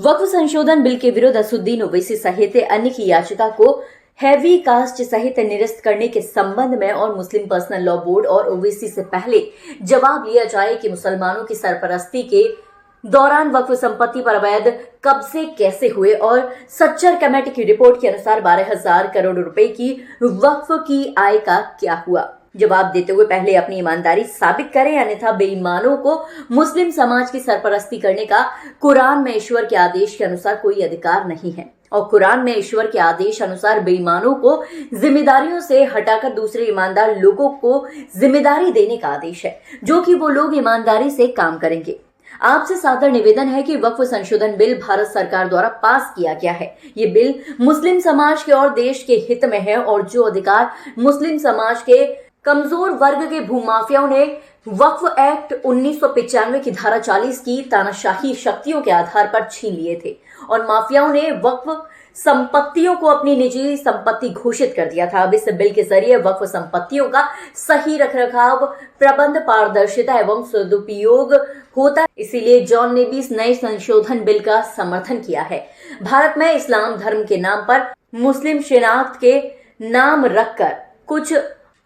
वक्फ संशोधन बिल के विरुद्ध असुद्दीन ओवैसी सहित अन्य की याचिका को हैवी कास्ट सहित निरस्त करने के संबंध में और मुस्लिम पर्सनल लॉ बोर्ड और ओवैसी से पहले जवाब लिया जाए कि मुसलमानों की सरपरस्ती के दौरान वक्फ संपत्ति पर अवैध कब्जे कैसे हुए और सच्चर कमेटी की रिपोर्ट के अनुसार 12,000 करोड़ रुपए की वक्फ की आय का क्या हुआ। जवाब देते हुए पहले अपनी ईमानदारी साबित करें, अन्यथा बेईमानों को मुस्लिम समाज की सरपरस्ती करने का कुरान में ईश्वर के आदेश के अनुसार कोई अधिकार नहीं है और कुरान में ईश्वर के आदेश अनुसार बेईमानों को जिम्मेदारियों से हटाकर दूसरे ईमानदार लोगों को जिम्मेदारी देने का आदेश है, जो कि वो लोग ईमानदारी से काम करेंगे। आपसे सादर निवेदन है कि वक्फ संशोधन बिल भारत सरकार द्वारा पास किया गया है। ये बिल मुस्लिम समाज के और देश के हित में है और जो अधिकार मुस्लिम समाज के कमजोर वर्ग के भूमाफियाओं ने वक्फ एक्ट 1995 की धारा 40 की तानाशाही शक्तियों के आधार पर छीन लिए थे और माफियाओं ने वक्फ संपत्तियों को अपनी निजी संपत्ति घोषित कर दिया था। अब इस बिल के जरिए वक्फ संपत्तियों का सही रखरखाव, प्रबंध, पारदर्शिता एवं सदुपयोग होता है। इसीलिए जॉन ने भी इस नए संशोधन बिल का समर्थन किया है। भारत में इस्लाम धर्म के नाम पर मुस्लिम शिनाख्त के नाम रखकर कुछ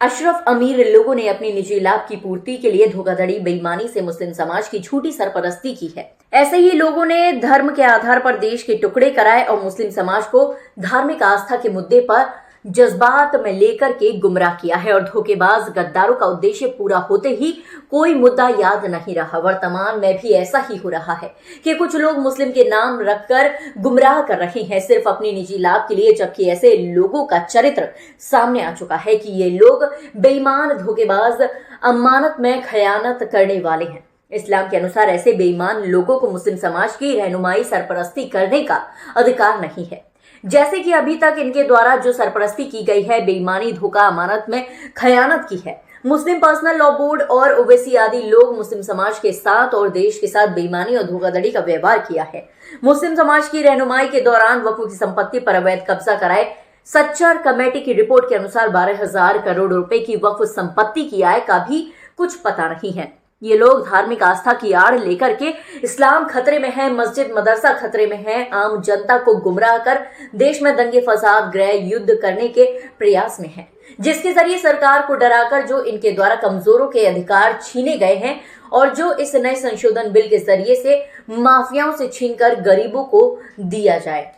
अशरफ अमीर लोगों ने अपनी निजी लाभ की पूर्ति के लिए धोखाधड़ी, बेईमानी से मुस्लिम समाज की झूठी सरपरस्ती की है। ऐसे ही लोगों ने धर्म के आधार पर देश के टुकड़े कराए और मुस्लिम समाज को धार्मिक आस्था के मुद्दे पर जज्बात में लेकर के गुमराह किया है और धोखेबाज गद्दारों का उद्देश्य पूरा होते ही कोई मुद्दा याद नहीं रहा। वर्तमान में भी ऐसा ही हो रहा है कि कुछ लोग मुस्लिम के नाम रखकर गुमराह कर रहे हैं सिर्फ अपनी निजी लाभ के लिए, जबकि ऐसे लोगों का चरित्र सामने आ चुका है कि ये लोग बेईमान, धोखेबाज, अमानत में खयानत करने वाले हैं। इस्लाम के अनुसार ऐसे बेईमान लोगों को मुस्लिम समाज की रहनुमाई, सरपरस्ती करने का अधिकार नहीं है। जैसे कि अभी तक इनके द्वारा जो सरपरस्ती की गई है, बेईमानी, धोखा, अमानत में खयानत की है। मुस्लिम पर्सनल लॉ बोर्ड और ओवैसी आदि लोग मुस्लिम समाज के साथ और देश के साथ बेईमानी और धोखाधड़ी का व्यवहार किया है। मुस्लिम समाज की रहनुमाई के दौरान वक्फ की संपत्ति पर अवैध कब्जा कराए। सच्चर कमेटी की रिपोर्ट के अनुसार 12,000 करोड़ रुपए की वक्फ संपत्ति की आय का भी कुछ पता नहीं है। ये लोग धार्मिक आस्था की आड़ लेकर के इस्लाम खतरे में है, मस्जिद मदरसा खतरे में है, आम जनता को गुमराह कर देश में दंगे फसाद, गृह युद्ध करने के प्रयास में है, जिसके जरिए सरकार को डराकर जो इनके द्वारा कमजोरों के अधिकार छीने गए हैं और जो इस नए संशोधन बिल के जरिए से माफियाओं से छीनकर गरीबों को दिया जाए।